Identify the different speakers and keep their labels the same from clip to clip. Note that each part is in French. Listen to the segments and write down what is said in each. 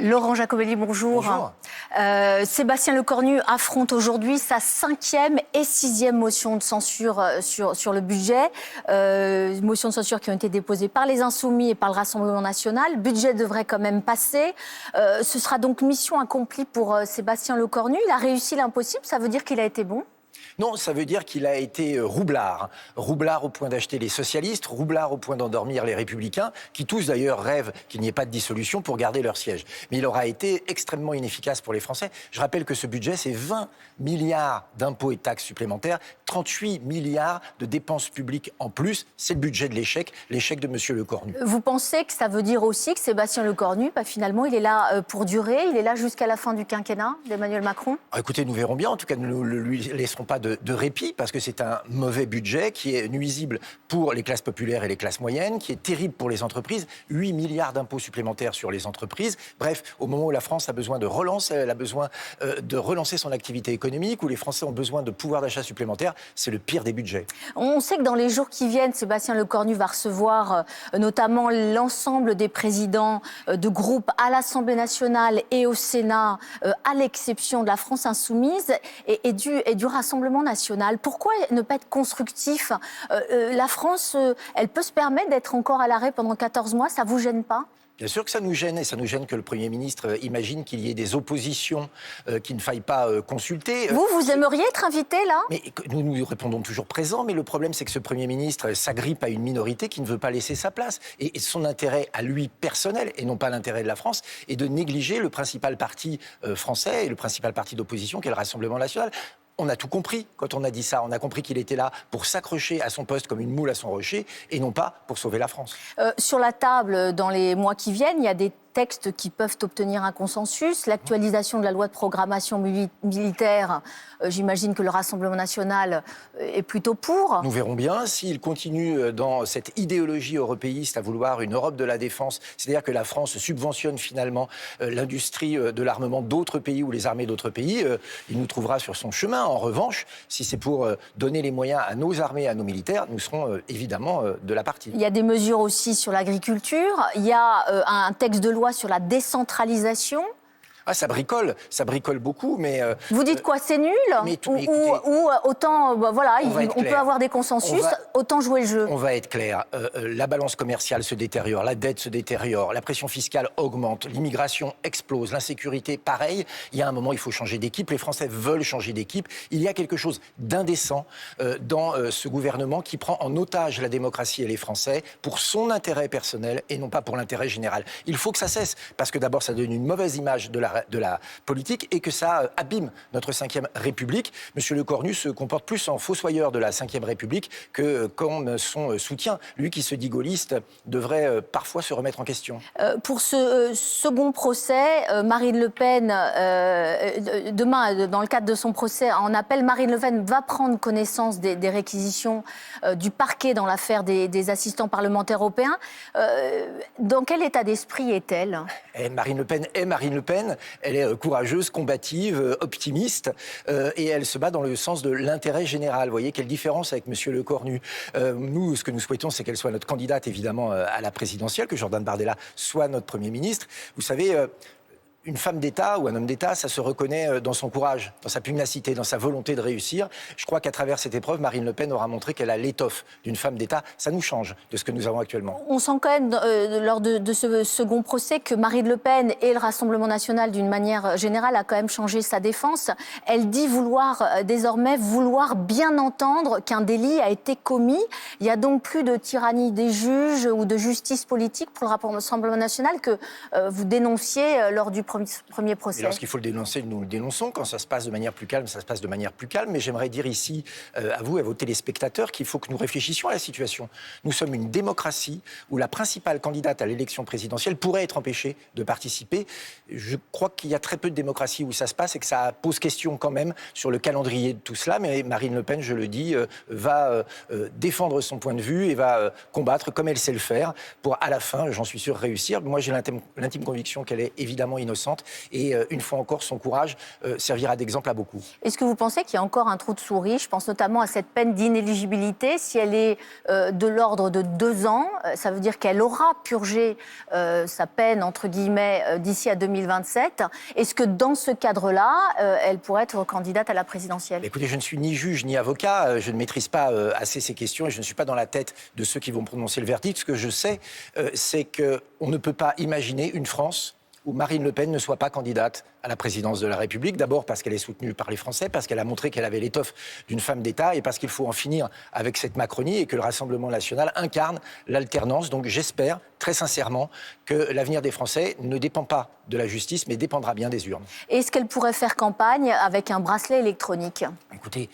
Speaker 1: Laurent Jacobelli, bonjour.
Speaker 2: Bonjour.
Speaker 1: Sébastien Lecornu affronte aujourd'hui sa 5e et 6e motion de censure sur le budget. Motion de censure qui ont été déposées par les Insoumis et par le Rassemblement national. Le budget devrait quand même passer. Ce sera donc mission accomplie pour Sébastien Lecornu. Il a réussi l'impossible, ça veut dire qu'il a été bon ?
Speaker 2: Non, ça veut dire qu'il a été roublard. Roublard au point d'acheter les socialistes, roublard au point d'endormir les républicains, qui tous d'ailleurs rêvent qu'il n'y ait pas de dissolution pour garder leur siège. Mais il aura été extrêmement inefficace pour les Français. Je rappelle que ce budget, c'est 20 milliards d'impôts et taxes supplémentaires, 38 milliards de dépenses publiques en plus. C'est le budget de l'échec de M. Lecornu.
Speaker 1: Vous pensez que ça veut dire aussi que Sébastien Lecornu, finalement, il est là pour durer, il est là jusqu'à la fin du quinquennat d'Emmanuel Macron ?
Speaker 2: Écoutez, nous verrons bien. En tout cas, nous ne lui laisserons pas de répit, parce que c'est un mauvais budget qui est nuisible pour les classes populaires et les classes moyennes, qui est terrible pour les entreprises. 8 milliards d'impôts supplémentaires sur les entreprises. Bref, au moment où la France a besoin de relance, elle a besoin de relancer son activité économique, où les Français ont besoin de pouvoir d'achat supplémentaire, c'est le pire des budgets.
Speaker 1: On sait que dans les jours qui viennent, Sébastien Lecornu va recevoir notamment l'ensemble des présidents de groupes à l'Assemblée nationale et au Sénat, à l'exception de la France insoumise et du Rassemblement national. Pourquoi ne pas être constructif ? La France, elle peut se permettre d'être encore à l'arrêt pendant 14 mois, ça ne vous gêne pas ?
Speaker 2: Bien sûr que ça nous gêne, et ça nous gêne que le Premier ministre imagine qu'il y ait des oppositions qu'il ne faille pas consulter.
Speaker 1: Vous aimeriez être invité, là ?
Speaker 2: Mais nous répondons toujours présents, mais le problème, c'est que ce Premier ministre s'agrippe à une minorité qui ne veut pas laisser sa place. Et son intérêt à lui personnel, et non pas l'intérêt de la France, est de négliger le principal parti français et le principal parti d'opposition, qui est le Rassemblement national. On a tout compris quand on a dit ça. On a compris qu'il était là pour s'accrocher à son poste comme une moule à son rocher et non pas pour sauver la France.
Speaker 1: Sur la table, dans les mois qui viennent, il y a des textes qui peuvent obtenir un consensus. L'actualisation de la loi de programmation militaire, j'imagine que le Rassemblement national est plutôt pour.
Speaker 2: Nous verrons bien s'il continue dans cette idéologie européiste à vouloir une Europe de la défense, c'est-à-dire que la France subventionne finalement l'industrie de l'armement d'autres pays ou les armées d'autres pays, il nous trouvera sur son chemin. En revanche, si c'est pour donner les moyens à nos armées, à nos militaires, nous serons évidemment de la partie.
Speaker 1: Il y a des mesures aussi sur l'agriculture, il y a un texte de loi sur la décentralisation.
Speaker 2: Ah, ça bricole beaucoup, mais...
Speaker 1: Vous dites quoi, c'est nul ? Ou autant, voilà, on peut avoir des consensus, autant jouer le jeu.
Speaker 2: On va être clair, la balance commerciale se détériore, la dette se détériore, la pression fiscale augmente, l'immigration explose, l'insécurité, pareil. Il y a un moment, il faut changer d'équipe, les Français veulent changer d'équipe. Il y a quelque chose d'indécent dans ce gouvernement qui prend en otage la démocratie et les Français pour son intérêt personnel et non pas pour l'intérêt général. Il faut que ça cesse, parce que d'abord, ça donne une mauvaise image de la politique et que ça abîme notre 5e République. Monsieur Lecornu se comporte plus en fossoyeur de la 5e République que comme son soutien. Lui qui se dit gaulliste devrait parfois se remettre en question.
Speaker 1: Pour ce second procès, Marine Le Pen, demain, dans le cadre de son procès en appel, Marine Le Pen va prendre connaissance des réquisitions du parquet dans l'affaire des assistants parlementaires européens. Dans quel état d'esprit est-elle ?
Speaker 2: Marine Le Pen est Marine Le Pen. Elle est courageuse, combative, optimiste et elle se bat dans le sens de l'intérêt général. Vous voyez, quelle différence avec M. Lecornu. Nous, ce que nous souhaitons, c'est qu'elle soit notre candidate, évidemment, à la présidentielle, que Jordan Bardella soit notre Premier ministre. Vous savez... Une femme d'État ou un homme d'État, ça se reconnaît dans son courage, dans sa pugnacité, dans sa volonté de réussir. Je crois qu'à travers cette épreuve, Marine Le Pen aura montré qu'elle a l'étoffe d'une femme d'État. Ça nous change de ce que nous avons actuellement.
Speaker 1: On sent quand même, lors de ce second procès, que Marine Le Pen et le Rassemblement national, d'une manière générale, a quand même changé sa défense. Elle dit désormais vouloir bien entendre qu'un délit a été commis. Il n'y a donc plus de tyrannie des juges ou de justice politique pour le Rassemblement national que vous dénonciez lors du premier procès.
Speaker 2: Et lorsqu'il faut le dénoncer, nous le dénonçons. Quand ça se passe de manière plus calme, ça se passe de manière plus calme. Mais j'aimerais dire ici, à vous, à vos téléspectateurs, qu'il faut que nous réfléchissions à la situation. Nous sommes une démocratie où la principale candidate à l'élection présidentielle pourrait être empêchée de participer. Je crois qu'il y a très peu de démocratie où ça se passe et que ça pose question quand même sur le calendrier de tout cela. Mais Marine Le Pen, je le dis, va défendre son point de vue et va combattre comme elle sait le faire pour, à la fin, j'en suis sûr, réussir. Moi, j'ai l'intime conviction qu'elle est évidemment innocente intéressante. Et une fois encore, son courage servira d'exemple à beaucoup.
Speaker 1: Est-ce que vous pensez qu'il y a encore un trou de souris? Je pense notamment à cette peine d'inéligibilité. Si elle est de l'ordre de 2 ans, ça veut dire qu'elle aura purgé sa peine, entre guillemets, d'ici à 2027. Est-ce que dans ce cadre-là, elle pourrait être candidate à la présidentielle?
Speaker 2: Écoutez, je ne suis ni juge ni avocat, je ne maîtrise pas assez ces questions et je ne suis pas dans la tête de ceux qui vont prononcer le verdict. Ce que je sais, c'est qu'on ne peut pas imaginer une France où Marine Le Pen ne soit pas candidate à la présidence de la République. D'abord parce qu'elle est soutenue par les Français, parce qu'elle a montré qu'elle avait l'étoffe d'une femme d'État et parce qu'il faut en finir avec cette Macronie et que le Rassemblement national incarne l'alternance. Donc j'espère très sincèrement que l'avenir des Français ne dépend pas de la justice, mais dépendra bien des urnes.
Speaker 1: Est-ce qu'elle pourrait faire campagne avec un bracelet électronique?
Speaker 2: Écoutez,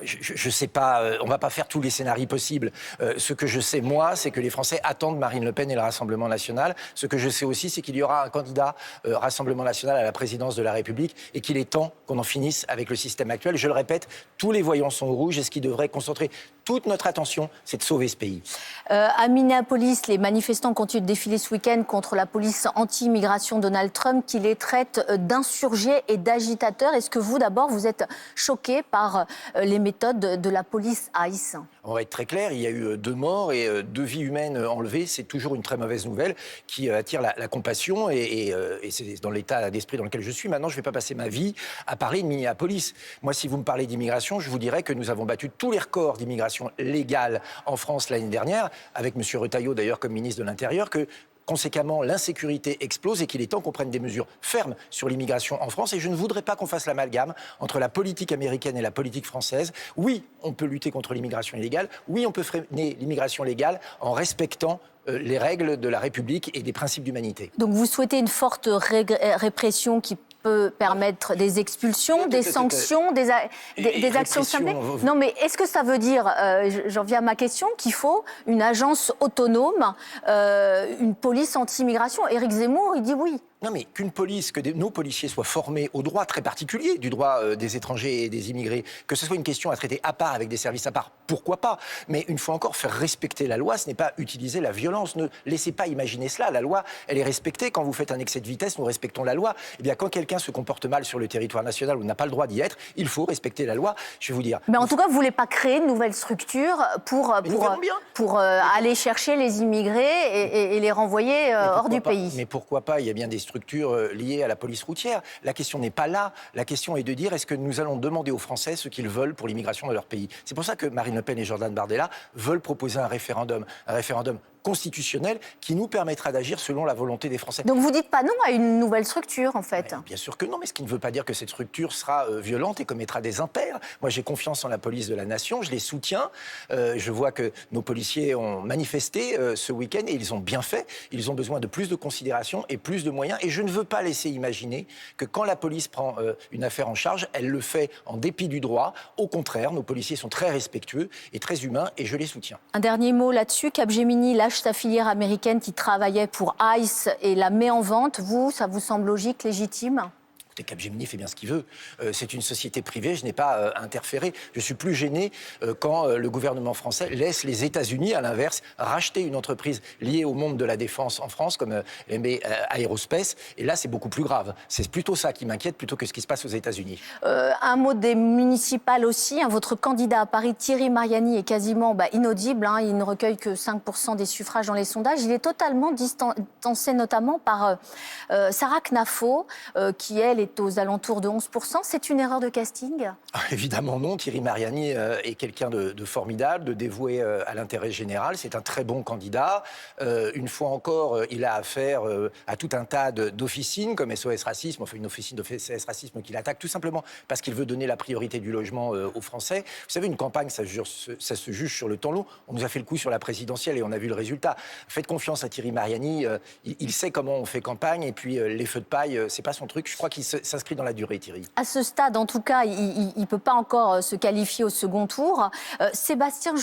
Speaker 2: je ne sais pas, on ne va pas faire tous les scénarios possibles. Ce que je sais, moi, c'est que les Français attendent Marine Le Pen et le Rassemblement national. Ce que je sais aussi, c'est qu'il y aura un candidat Rassemblement national à la présidence de la République et qu'il est temps qu'on en finisse avec le système actuel. Je le répète, tous les voyants sont au rouge et ce qui devrait concentrer toute notre attention, c'est de sauver ce pays.
Speaker 1: À Minneapolis, les manifestants continuent de défiler ce week-end contre la police anti-immigration Donald Trump qui les traite d'insurgés et d'agitateurs. Est-ce que vous, d'abord, vous êtes choqué par les méthodes de la police ICE?
Speaker 2: On va être très clair, il y a eu 2 morts et 2 vies humaines enlevées. C'est toujours une très mauvaise nouvelle qui attire la compassion et c'est dans l'état d'esprit dans lequel je suis. Maintenant, je ne vais pas passer ma vie à parler de Minneapolis. Moi, si vous me parlez d'immigration, je vous dirais que nous avons battu tous les records d'immigration légale en France l'année dernière, avec M. Retailleau d'ailleurs comme ministre de l'Intérieur, que conséquemment, l'insécurité explose et qu'il est temps qu'on prenne des mesures fermes sur l'immigration en France. Et je ne voudrais pas qu'on fasse l'amalgame entre la politique américaine et la politique française. Oui, on peut lutter contre l'immigration illégale. Oui, on peut freiner l'immigration légale en respectant les règles de la République et des principes d'humanité.
Speaker 1: Donc vous souhaitez une forte répression qui peut permettre des expulsions, des sanctions, des actions ciblées? Non, mais est-ce que ça veut dire, j'en viens à ma question, qu'il faut une agence autonome, une police anti-immigration? Éric Zemmour, il dit oui.
Speaker 2: Non, mais qu'une police, nos policiers soient formés au droit très particulier du droit des étrangers et des immigrés, que ce soit une question à traiter à part avec des services à part, pourquoi pas? Mais une fois encore, faire respecter la loi, ce n'est pas utiliser la violence. Ne laissez pas imaginer cela. La loi, elle est respectée. Quand vous faites un excès de vitesse, nous respectons la loi. Eh bien, quand quelqu'un se comporte mal sur le territoire national ou n'a pas le droit d'y être, il faut respecter la loi. Je vais vous dire.
Speaker 1: Mais en tout cas, vous ne voulez pas créer une nouvelle structure pour aller chercher les immigrés et les renvoyer hors du pays.
Speaker 2: Mais pourquoi pas? Il y a bien des structures liées à la police routière. La question n'est pas là. La question est de dire est-ce que nous allons demander aux Français ce qu'ils veulent pour l'immigration de leur pays? C'est pour ça que Marine Le Pen et Jordan Bardella veulent proposer un référendum constitutionnel qui nous permettra d'agir selon la volonté des Français.
Speaker 1: Donc vous dites pas non à une nouvelle structure, en fait?
Speaker 2: Mais bien sûr que non, mais ce qui ne veut pas dire que cette structure sera violente et commettra des impairs. Moi, j'ai confiance en la police de la nation, je les soutiens. Je vois que nos policiers ont manifesté ce week-end et ils ont bien fait. Ils ont besoin de plus de considération et plus de moyens. Et je ne veux pas laisser imaginer que quand la police prend une affaire en charge, elle le fait en dépit du droit. Au contraire, nos policiers sont très respectueux et très humains et je les soutiens.
Speaker 1: Un dernier mot là-dessus. Capgemini lâche sa filière américaine qui travaillait pour ICE et la met en vente. Vous, ça vous semble logique, légitime?
Speaker 2: Capgemini fait bien ce qu'il veut. C'est une société privée, je n'ai pas interféré. Je suis plus gêné quand le gouvernement français laisse les États-Unis, à l'inverse, racheter une entreprise liée au monde de la défense en France, comme MB Aerospace. Et là, c'est beaucoup plus grave. C'est plutôt ça qui m'inquiète, plutôt que ce qui se passe aux États-Unis.
Speaker 1: Un mot des municipales aussi. Votre candidat à Paris, Thierry Mariani, est quasiment inaudible. Il ne recueille que 5% des suffrages dans les sondages. Il est totalement distancé, notamment par Sarah Knafo, qui, elle, est aux alentours de 11%. C'est une erreur de casting?
Speaker 2: Évidemment non. Thierry Mariani est quelqu'un de formidable, de dévoué à l'intérêt général. C'est un très bon candidat. Une fois encore, il a affaire à tout un tas d'officines comme SOS Racisme, enfin une officine de SOS Racisme qu'il attaque tout simplement parce qu'il veut donner la priorité du logement aux Français. Vous savez, une campagne, ça se juge sur le temps long. On nous a fait le coup sur la présidentielle et on a vu le résultat. Faites confiance à Thierry Mariani. Il sait comment on fait campagne et puis les feux de paille, c'est pas son truc. Je crois qu'il s'inscrit dans la durée, Thierry.
Speaker 1: À ce stade, en tout cas, il ne peut pas encore se qualifier au second tour. Sébastien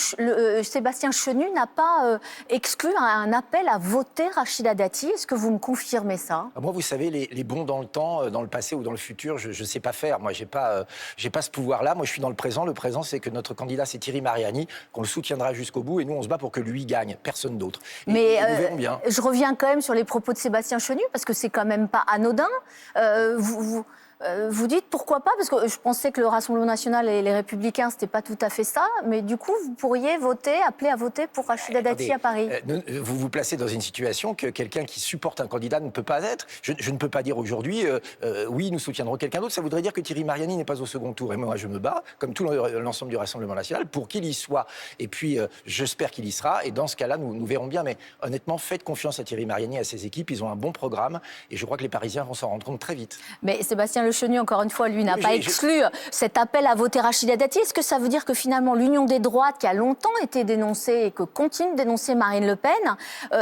Speaker 1: Chenu n'a pas exclu un appel à voter Rachida Dati. Est-ce que vous me confirmez ça?
Speaker 2: Moi, vous savez, les bons dans le temps, dans le passé ou dans le futur, je ne sais pas faire. Moi, j'ai pas ce pouvoir-là. Moi, je suis dans le présent. Le présent, c'est que notre candidat, c'est Thierry Mariani, qu'on le soutiendra jusqu'au bout. Et nous, on se bat pour que lui gagne, personne d'autre.
Speaker 1: Mais
Speaker 2: nous verrons bien.
Speaker 1: Je reviens quand même sur les propos de Sébastien Chenu, parce que c'est quand même pas anodin. Vous dites pourquoi pas, parce que je pensais que le Rassemblement national et les Républicains, c'était pas tout à fait ça, mais du coup, vous pourriez appeler à voter pour Rachida Dati à Paris.
Speaker 2: Vous vous placez dans une situation que quelqu'un qui supporte un candidat ne peut pas être. Je ne peux pas dire aujourd'hui, oui, nous soutiendrons quelqu'un d'autre. Ça voudrait dire que Thierry Mariani n'est pas au second tour. Et moi, je me bats, comme tout l'ensemble du Rassemblement national, pour qu'il y soit. Et puis, j'espère qu'il y sera. Et dans ce cas-là, nous verrons bien. Mais honnêtement, faites confiance à Thierry Mariani et à ses équipes. Ils ont un bon programme. Et je crois que les Parisiens vont s'en rendre compte très vite.
Speaker 1: Mais Sébastien Chenu, encore une fois, lui, n'a pas exclu cet appel à voter Rachida Dati. Est-ce que ça veut dire que finalement, l'union des droites, qui a longtemps été dénoncée et que continue de dénoncer Marine Le Pen,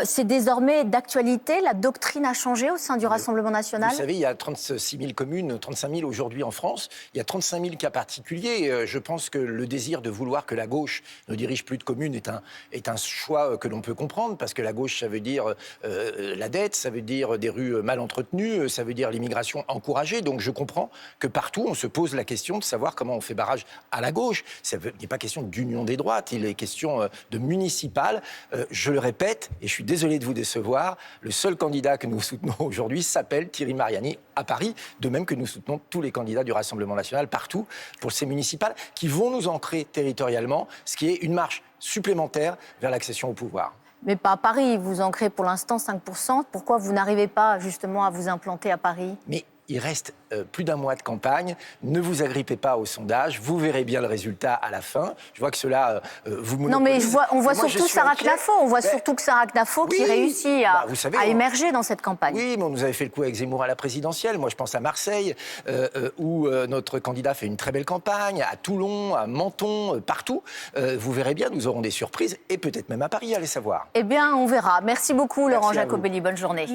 Speaker 1: c'est désormais d'actualité? La doctrine a changé au sein du Rassemblement national?
Speaker 2: Vous savez, il y a 36 000 communes, 35 000 aujourd'hui en France. Il y a 35 000 cas particuliers. Je pense que le désir de vouloir que la gauche ne dirige plus de communes est un choix que l'on peut comprendre, parce que la gauche, ça veut dire la dette, ça veut dire des rues mal entretenues, ça veut dire l'immigration encouragée. Donc je comprends que partout, on se pose la question de savoir comment on fait barrage à la gauche. Il n'est pas question d'union des droites, il est question de municipal. Je le répète, et je suis désolé de vous décevoir, le seul candidat que nous soutenons aujourd'hui s'appelle Thierry Mariani à Paris, de même que nous soutenons tous les candidats du Rassemblement national partout pour ces municipales qui vont nous ancrer territorialement, ce qui est une marche supplémentaire vers l'accession au pouvoir.
Speaker 1: Mais pas à Paris, vous ancrez pour l'instant 5%. Pourquoi vous n'arrivez pas justement à vous implanter à Paris?
Speaker 2: Mais il reste plus d'un mois de campagne. Ne vous agrippez pas au sondage. Vous verrez bien le résultat à la fin. Je vois que cela vous monopolise.
Speaker 1: Non, mais on voit surtout Sarah Knafo. On voit surtout que Sarah Knafo qui réussit à émerger dans cette campagne.
Speaker 2: Oui, mais on nous avait fait le coup avec Zemmour à la présidentielle. Moi, je pense à Marseille, où notre candidat fait une très belle campagne, à Toulon, à Menton, partout. Vous verrez bien, nous aurons des surprises, et peut-être même à Paris, allez savoir.
Speaker 1: Eh bien, on verra. Merci beaucoup, Laurent Jacobelli. Bonne journée.